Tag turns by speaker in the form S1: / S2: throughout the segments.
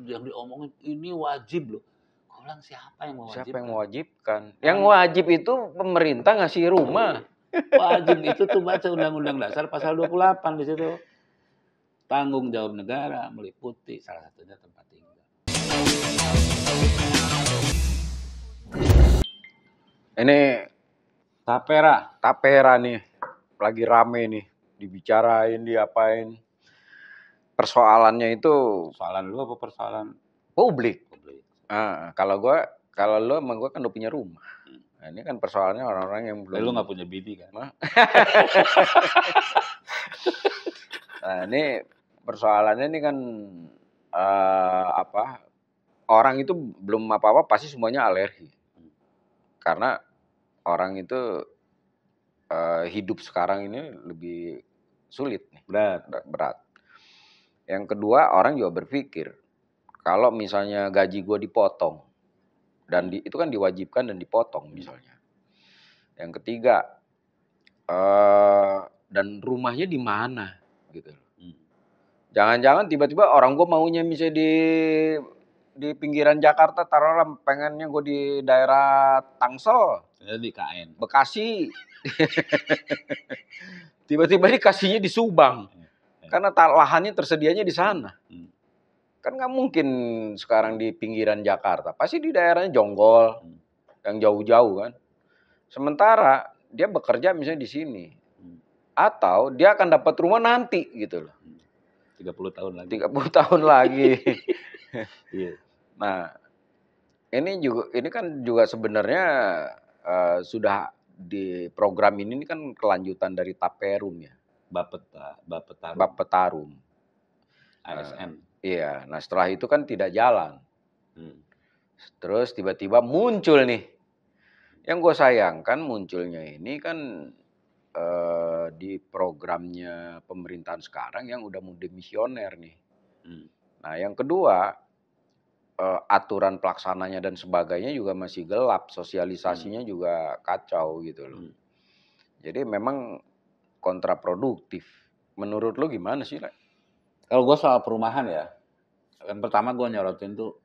S1: yang diomongin ini wajib loh. Gua bilang siapa yang mewajibkan?
S2: Siapa yang mewajibkan? Yang wajib itu pemerintah ngasih rumah.
S1: Wajib itu tuh baca Undang-Undang Dasar pasal 28 di situ. Tanggung jawab negara meliputi salah satunya tempat tinggal.
S2: Ini
S1: Tapera
S2: nih, lagi rame nih, dibicarain, diapain. Persoalannya itu
S1: persoalan lu apa persoalan
S2: publik. Kalau lu emang gua kan udah punya rumah. Nah, ini kan persoalannya orang-orang yang belum.
S1: Lu nggak punya bini kan?
S2: Nah, ini persoalannya ini kan orang itu belum apa-apa pasti semuanya alergi. Karena orang itu hidup sekarang ini lebih sulit nih, berat. Yang kedua, orang juga berpikir kalau misalnya gaji gue dipotong dan itu kan diwajibkan dan dipotong misalnya. Yang ketiga, dan rumahnya di mana gitu. Jangan-jangan tiba-tiba orang gue maunya misalnya di pinggiran Jakarta, taruhlah pengennya gue di daerah Tangsel,
S1: di KN,
S2: Bekasi. Tiba-tiba dikasihnya di Subang. Karena lahannya tersedianya di sana. Kan nggak mungkin sekarang di pinggiran Jakarta. Pasti di daerahnya Jonggol, yang jauh-jauh kan. Sementara dia bekerja misalnya di sini. Atau dia akan dapat rumah nanti gitu loh.
S1: 30 tahun lagi.
S2: 30 tahun lagi. Nah, ini kan juga sebenarnya sudah di program ini kan kelanjutan dari Taperum ya. Bapetarum.
S1: ASN.
S2: Iya, nah setelah itu kan tidak jalan. Terus tiba-tiba muncul nih. Yang gue sayangkan munculnya ini kan di programnya pemerintahan sekarang yang udah mau demisioner nih. Nah yang kedua, aturan pelaksananya dan sebagainya juga masih gelap, sosialisasinya juga kacau gitu loh. Jadi memang kontraproduktif. Menurut lo gimana sih, Rek?
S1: Kalau gue soal perumahan ya, yang pertama gue nyorotin tuh,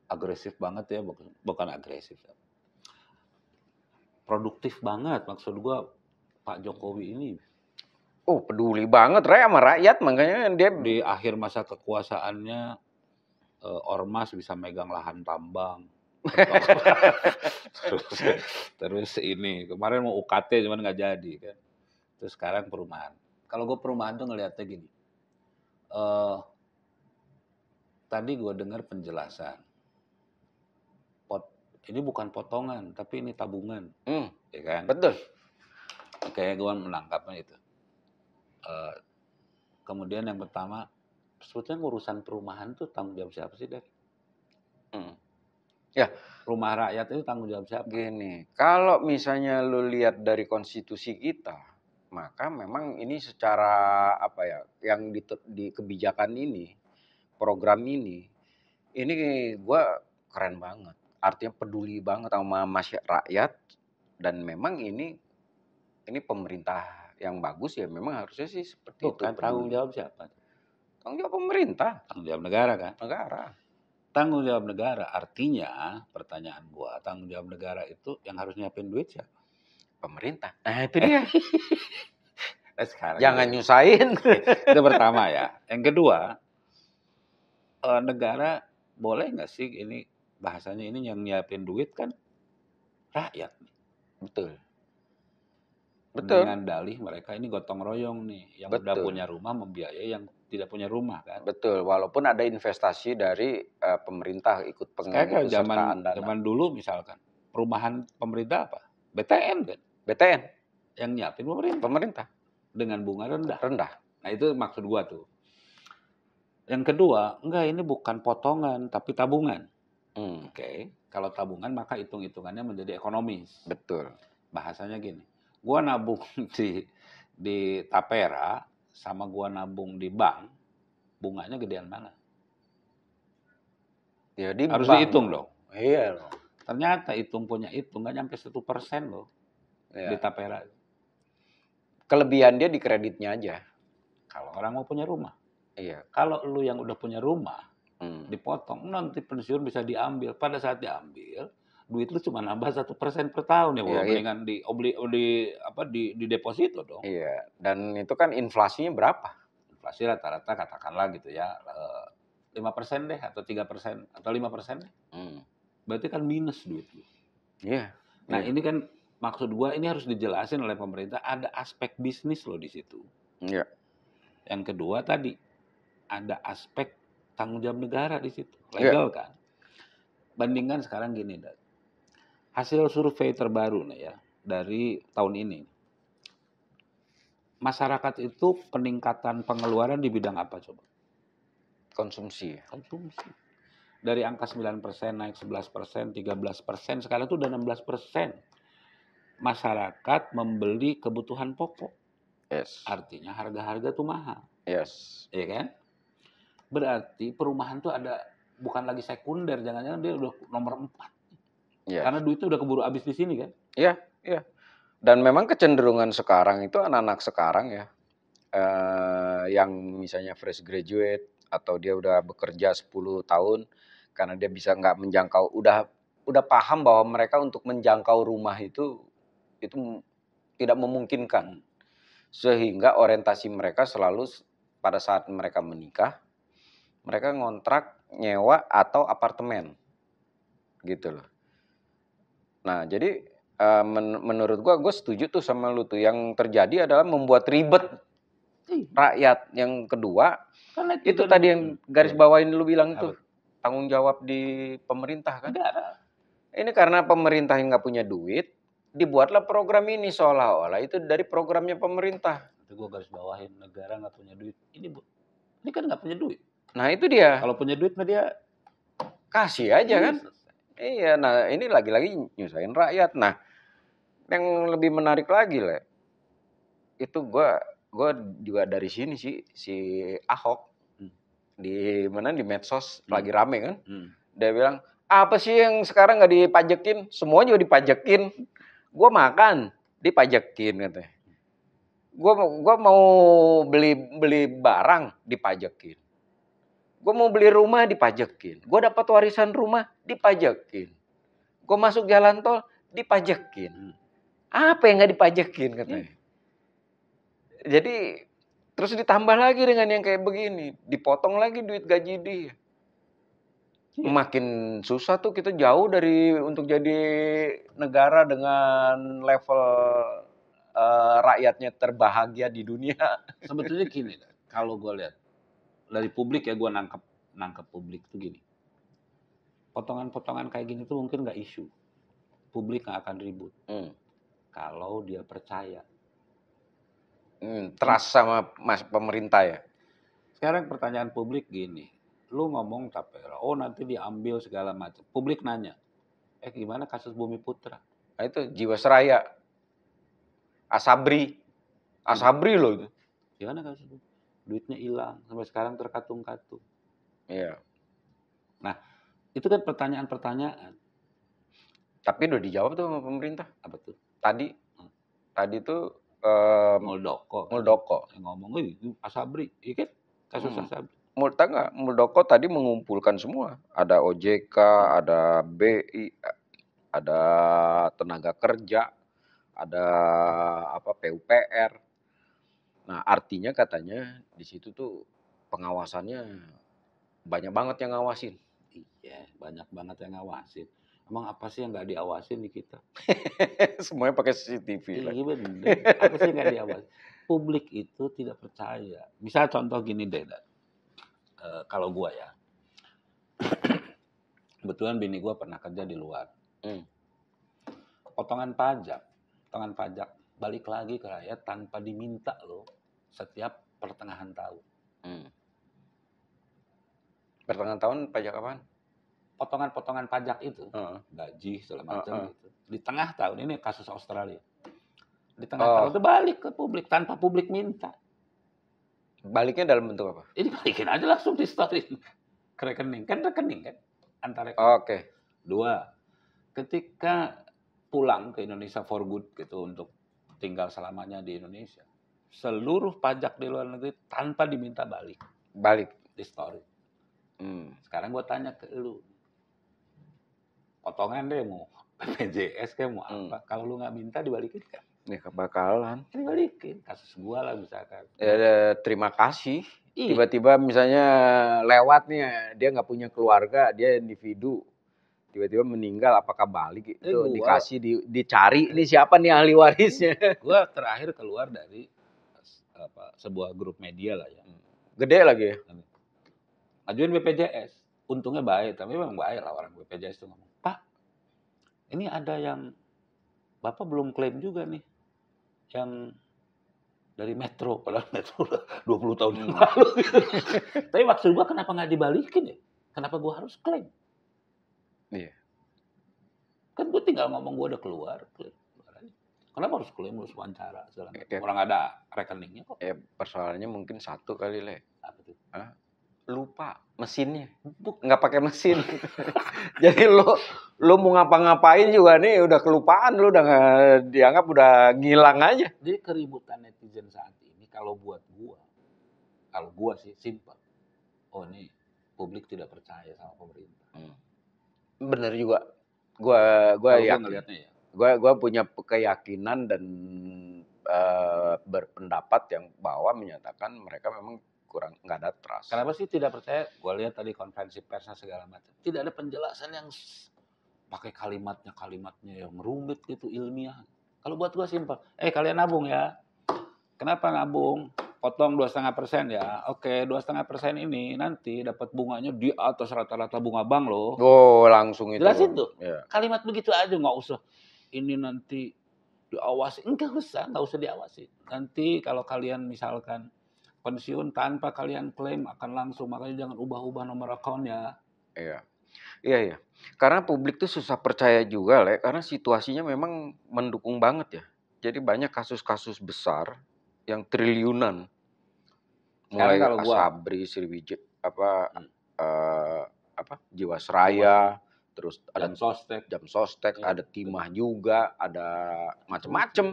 S1: agresif banget ya, bukan agresif. Produktif banget, maksud gue Pak Jokowi ini.
S2: Oh, peduli banget sama rakyat, makanya dia
S1: di akhir masa kekuasaannya ormas bisa megang lahan tambang. terus ini kemarin mau UKT cuman nggak jadi kan. Terus sekarang perumahan. Kalau gue perumahan tuh ngelihatnya gini. Tadi gue dengar penjelasan. Ini bukan potongan, tapi ini tabungan. Ya kan?
S2: Betul.
S1: Oke, gue menangkapnya itu. Kemudian yang pertama, sebetulnya urusan perumahan tuh tanggung jawab siapa sih, Dek?
S2: Ya,
S1: rumah rakyat itu tanggung jawab siapa?
S2: Gini, kalau misalnya lu lihat dari konstitusi kita, maka memang ini secara yang di kebijakan ini, program ini gua keren banget. Artinya peduli banget sama masyarakat rakyat dan memang ini pemerintah yang bagus ya memang harusnya sih seperti itu.
S1: Kan tanggung jawab siapa?
S2: Tanggung jawab pemerintah.
S1: Tanggung jawab negara kan?
S2: Negara.
S1: Tanggung jawab negara artinya pertanyaan gua, tanggung jawab negara itu yang harus nyiapin duit siapa?
S2: Pemerintah. Nah itu dia.
S1: Sekarang
S2: jangan nyusahin.
S1: Itu pertama ya. Yang kedua, negara boleh nggak sih ini bahasanya ini yang nyiapin duit kan rakyat.
S2: Betul.
S1: Dengan dalih mereka ini gotong royong nih, yang udah punya rumah membiayai yang tidak punya rumah kan.
S2: Betul, walaupun ada investasi dari pemerintah ikut
S1: pengikutsertaan dana. Zaman dulu misalkan, perumahan pemerintah apa? BTN kan?
S2: BTN.
S1: Yang nyiapin pemerintah. Dengan bunga rendah. Nah itu maksud gua tuh. Yang kedua, enggak ini bukan potongan, tapi tabungan. Oke. Kalau tabungan maka hitung-hitungannya menjadi ekonomis.
S2: Betul.
S1: Bahasanya gini. Gua nabung di Tapera sama gua nabung di bank, bunganya gedean mana?
S2: Ya,
S1: harus dihitung dong.
S2: Iya loh.
S1: Ternyata punya hitung nggak nyampe 1% loh di Tapera.
S2: Kelebihan dia di kreditnya aja.
S1: Kalau orang mau punya rumah.
S2: Iya.
S1: Kalau lu yang udah punya rumah, dipotong. Nanti pensiun bisa diambil. Pada saat diambil, duit lu cuma nambah 1% per tahun ya,
S2: Iya, iya.
S1: mendingan di deposito dong.
S2: Iya, dan itu kan inflasinya berapa?
S1: Inflasi rata-rata katakanlah gitu ya, 5% deh, atau 3%, atau 5% deh. Berarti kan minus duit lu.
S2: Iya.
S1: Nah, ini kan maksud gua ini harus dijelasin oleh pemerintah, ada aspek bisnis loh di situ.
S2: Iya.
S1: Yang kedua tadi, ada aspek tanggung jawab negara di situ. Legal kan? Bandingkan sekarang gini, Dan. Hasil survei terbaru nih ya, dari tahun ini. Masyarakat itu peningkatan pengeluaran di bidang apa coba?
S2: Konsumsi.
S1: Konsumsi. Dari angka 9% naik 11%, 13%, sekarang itu udah 16%. Masyarakat membeli kebutuhan pokok.
S2: Yes.
S1: Artinya harga-harga tuh mahal.
S2: Yes.
S1: Iya kan? Berarti perumahan tuh ada, bukan lagi sekunder, jangan-jangan dia udah nomor 4. Yes. Karena duitnya udah keburu habis di sini kan?
S2: Iya, iya. Dan memang kecenderungan sekarang itu anak-anak sekarang ya, yang misalnya fresh graduate atau dia udah bekerja 10 tahun, karena dia bisa nggak menjangkau, udah paham bahwa mereka untuk menjangkau rumah itu tidak memungkinkan. Sehingga orientasi mereka selalu pada saat mereka menikah, mereka ngontrak, nyewa, atau apartemen. Gitu loh. Nah, jadi menurut gue setuju tuh sama lu tuh. Yang terjadi adalah membuat ribet rakyat. Yang kedua, itu tadi yang garis bawain lu bilang tuh, tanggung jawab di pemerintah kan. Ini karena pemerintah yang nggak punya duit, dibuatlah program ini seolah-olah itu dari programnya pemerintah.
S1: Itu gue garis bawahin, negara nggak punya duit. Ini kan nggak punya duit.
S2: Nah itu dia.
S1: Kalau punya duit mah dia
S2: kasih aja kan. Iya, nah ini lagi-lagi nyusahin rakyat. Nah, yang lebih menarik lagi, Le, itu gue juga dari sini sih, si Ahok di mana di medsos lagi rame kan. Dia bilang, apa sih yang sekarang nggak dipajekin? Semua juga dipajekin. Gue makan dipajekin katanya. Gue mau beli barang dipajekin. Gue mau beli rumah dipajekin. Gue dapat warisan rumah dipajekin. Gue masuk jalan tol dipajekin. Apa yang nggak dipajekin katanya? Jadi terus ditambah lagi dengan yang kayak begini, dipotong lagi duit gaji dia. Makin susah tuh, kita jauh dari untuk jadi negara dengan level rakyatnya terbahagia di dunia.
S1: Sebetulnya gini, kalau gue lihat dari publik ya, gue nangkep publik tuh gini. Potongan-potongan kayak gini tuh mungkin nggak isu. Publik nggak akan ribut. Kalau dia percaya.
S2: Trust sama pemerintah ya.
S1: Sekarang pertanyaan publik gini. Lu ngomong Tapera, oh nanti diambil segala macam. Publik nanya, gimana kasus Bumi Putra?
S2: Nah itu Jiwasraya. Asabri loh itu.
S1: Gimana kasus itu? Duitnya hilang, sampai sekarang terkatung-katung.
S2: Iya.
S1: Nah, itu kan pertanyaan-pertanyaan.
S2: Tapi udah dijawab tuh sama pemerintah.
S1: Apa tuh?
S2: Tadi tuh
S1: Muldoko.
S2: Yang
S1: ngomong, itu Asabri, iya kan? Kasus Asabri.
S2: Muldoko tadi mengumpulkan semua. Ada OJK, ada BI, ada tenaga kerja, ada PUPR. Nah, artinya katanya di situ tuh pengawasannya banyak banget yang ngawasin.
S1: Iya, banyak banget yang ngawasin. Emang apa sih yang nggak diawasin di kita?
S2: Semuanya pakai CCTV.
S1: Iya bener. Apa sih yang nggak diawasin? Publik itu tidak percaya. Misal contoh gini deh, kalau gua ya, kebetulan bini gua pernah kerja di luar. Potongan pajak balik lagi ke rakyat tanpa diminta loh, setiap pertengahan tahun.
S2: Pertengahan tahun pajak apaan?
S1: Potongan-potongan pajak itu, gaji segala macam gitu. Di tengah tahun, ini kasus Australia. Di tengah tahun itu balik ke publik tanpa publik minta.
S2: Baliknya dalam bentuk apa?
S1: Ini balikin aja langsung di story ke rekening kan antara rekening.
S2: Oke.
S1: Dua, ketika pulang ke Indonesia for good gitu untuk tinggal selamanya di Indonesia, seluruh pajak di luar negeri tanpa diminta balik di story. Sekarang gue tanya ke lu, potongan deh mau BPJS kayak mau apa? Kalau lu nggak minta dibalikin kan?
S2: Ya bakalan.
S1: Dibalikin. Kasus gue lah misalkan.
S2: Ya, terima kasih. Tiba-tiba misalnya lewat nih, dia nggak punya keluarga, dia individu. Tiba-tiba meninggal, apakah balik itu dikasih, dicari nih siapa nih ahli warisnya.
S1: Gue terakhir keluar dari sebuah grup media lah ya.
S2: Gede lagi ya.
S1: Ajuin BPJS. Untungnya baik, tapi memang baik lah orang BPJS itu ngomong. Pak, ini ada yang Bapak belum klaim juga nih. Yang dari Metro, padahal Metro 20 tahun yang lalu. Tapi maksud gue kenapa nggak dibalikin ya? Kenapa gue harus klaim?
S2: Iya.
S1: Kan gue tinggal ngomong gue udah keluar, klaim. Kenapa harus klaim, harus wawancara segala macam? Orang ada rekeningnya kok.
S2: Persoalannya mungkin satu kali, Le.
S1: Apa tuh?
S2: Lupa mesinnya, nggak pakai mesin. Jadi lo mau ngapa-ngapain juga nih udah kelupaan, lo udah nggak dianggap udah ngilang aja.
S1: Jadi keributan netizen saat ini kalau buat gua sih simpel. Oh ini publik tidak percaya sama pemerintah.
S2: Bener juga. Gua yakin. Gua punya keyakinan dan berpendapat yang bahwa menyatakan mereka memang kurang, nggak ada trust.
S1: Kenapa sih tidak percaya? Gue lihat tadi konferensi persnya segala macam. Tidak ada penjelasan yang pakai kalimatnya yang rumit gitu, ilmiah. Kalau buat gue simpel. Kalian nabung ya. Kenapa nabung? Potong 2,5% ya. Oke, 2,5% ini nanti dapat bunganya di atas rata-rata bunga bank loh.
S2: Oh, langsung itu.
S1: Jelasin tuh. Yeah. Kalimat begitu aja, nggak usah. Ini nanti diawasi. Enggak usah diawasi. Nanti kalau kalian misalkan pensiun tanpa kalian klaim akan langsung, makanya jangan ubah-ubah nomor akunnya.
S2: Iya. Karena publik tuh susah percaya juga, Le, karena situasinya memang mendukung banget ya. Jadi banyak kasus-kasus besar yang triliunan. Mulai Asabri, Sriwijaya, Jiwasraya, terus ada Jam Sostek, ada Timah juga, ada macem-macem.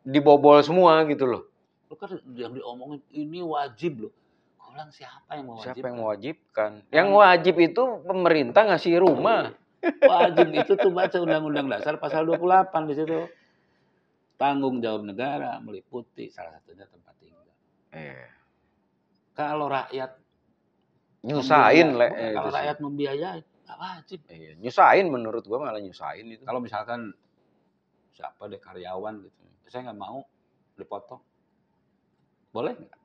S2: Dibobol semua gitu loh.
S1: Lu kan yang diomongin ini wajib loh. Kau bilang siapa yang mewajibkan?
S2: Siapa yang mewajibkan? Yang wajib itu pemerintah ngasih rumah.
S1: Wajib itu tuh baca Undang-Undang Dasar pasal 28 di situ. Tanggung jawab negara meliputi salah satunya tempat tinggal. Kalau rakyat
S2: nyusahin,
S1: kalau rakyat membiayai, nggak wajib.
S2: Nyusahin menurut gua, malah nyusahin itu.
S1: Kalau misalkan siapa deh karyawan gitu, saya nggak mau dipotong. Boleh nggak?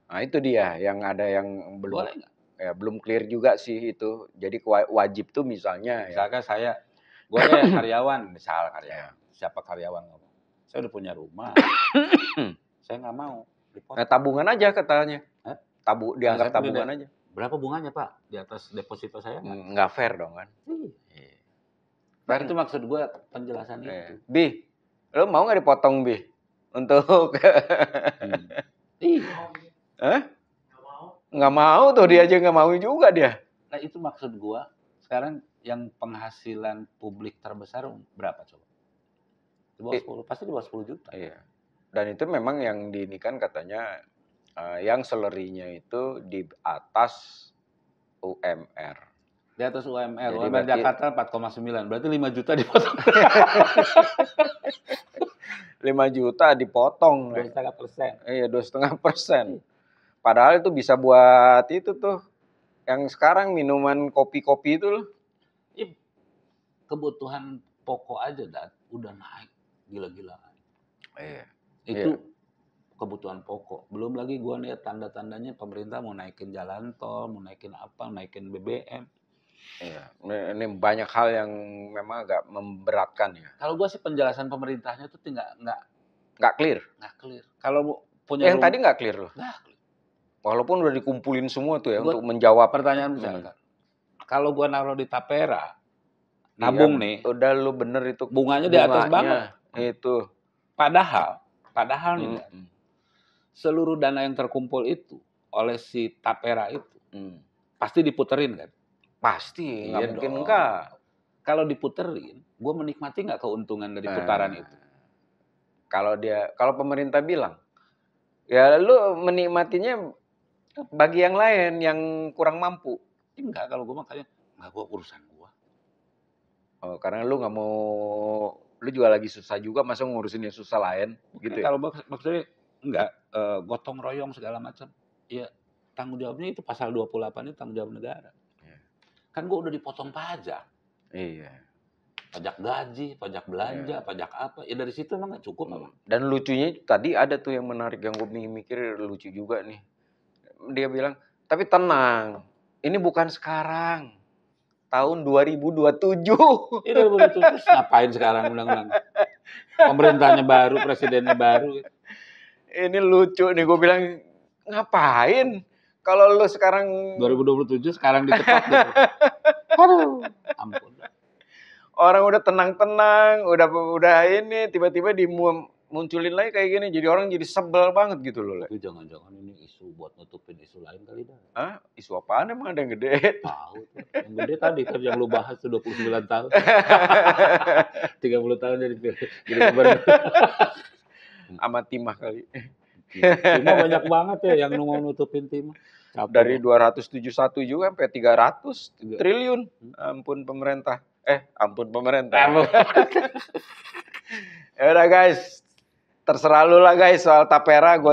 S2: Nah itu dia yang ada yang belum.
S1: Boleh nggak?
S2: Ya, belum clear juga sih itu. Jadi wajib tuh misalnya.
S1: Misalkan gue karyawan, siapa karyawan ngomong? Saya udah punya rumah, saya nggak mau dipotong.
S2: Nah, tabungan aja katanya. Dianggap tabungan aja.
S1: Berapa bunganya Pak di atas deposito saya?
S2: Nggak fair dong kan?
S1: Nah, itu maksud gue penjelasan itu.
S2: Bi, lo mau nggak dipotong Bi? Untuk nggak mau tuh, dia aja nggak mau juga dia.
S1: Nah itu maksud gua, sekarang yang penghasilan publik terbesar berapa coba? Di bawah 10, pasti di bawah 10 juta.
S2: Iya. Dan itu memang yang diinikan katanya yang salary-nya itu di atas UMR.
S1: Di atas UMR. Jadi UMR Jakarta 4,9, berarti 5 juta dipotong.
S2: 5 juta dipotong.
S1: 2,5%.
S2: Iya, 2,5%. Padahal itu bisa buat itu tuh. Yang sekarang minuman kopi-kopi itu loh.
S1: Kebutuhan pokok aja udah naik gila-gilaan. Itu kebutuhan pokok. Belum lagi gua lihat tanda-tandanya pemerintah mau naikin jalan tol, mau naikin apa, naikin BBM.
S2: Ini banyak hal yang memang agak memberatkan ya.
S1: Kalau gua sih penjelasan pemerintahnya tuh
S2: nggak clear.
S1: Nggak clear. Kalau punya
S2: yang tadi nggak clear loh.
S1: Nggak clear.
S2: Walaupun udah dikumpulin semua tuh ya untuk menjawab
S1: pertanyaan misalkan. Kalau gua naruh di Tapera, nabung nih.
S2: Udah lu bener itu.
S1: Bunganya di atas banget.
S2: Itu.
S1: Padahal nih, seluruh dana yang terkumpul itu oleh si Tapera itu pasti diputerin kan?
S2: Pasti, nggak mungkin enggak.
S1: Kalau diputerin, gue menikmati nggak keuntungan dari putaran itu?
S2: Kalau pemerintah bilang, ya lu menikmatinya Bagi yang lain yang kurang mampu.
S1: Enggak, kalau gue makanya enggak, gue urusan gue.
S2: Oh, karena lu nggak mau, lu juga lagi susah juga, masa ngurusin yang susah lain, gitu ya?
S1: Kalau maksudnya enggak, gotong royong segala macam. Ya tanggung jawabnya itu pasal 28 itu tanggung jawab negara. Kan gue udah dipotong pajak.
S2: Iya.
S1: Pajak gaji, pajak belanja, pajak apa. Ya dari situ emang nggak cukup apa.
S2: Dan lucunya tadi ada tuh yang menarik, yang gue mikir lucu juga nih. Dia bilang, tapi tenang, ini bukan sekarang. Tahun 2027.
S1: Itu begitu. Terus ngapain sekarang undang-undang? Pemerintahnya baru, presidennya baru.
S2: Ini lucu nih, gue bilang, ngapain? Kalau lu sekarang
S1: 2027 sekarang diketok gitu. Aduh, ampun.
S2: Orang udah tenang-tenang, udah ini, tiba-tiba dimunculin lagi kayak gini, jadi orang jadi sebel banget gitu loh.
S1: Tapi jangan-jangan ini isu buat nutupin isu lain kali dah.
S2: Hah? Isu apaan emang ada yang gede?
S1: Tahu tuh. Yang gede tadi kan yang lu bahas tuh 29 tahun. 30 tahun jadi gubernur.
S2: Sama Timah kali.
S1: Timah banyak banget ya yang mau nutupin Timah.
S2: Dari 271 juga sampai 300 triliun. Ampun pemerintah. Ampun pemerintah. Ya udah guys. Terserah lu lah guys soal tapera, gue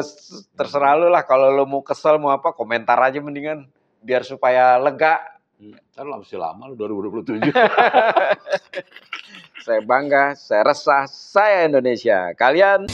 S2: terserah lu lah. Kalau lu mau kesel mau apa, komentar aja mendingan biar supaya lega.
S1: Kan masih lama lu 2027.
S2: Saya bangga, saya resah, saya Indonesia. Kalian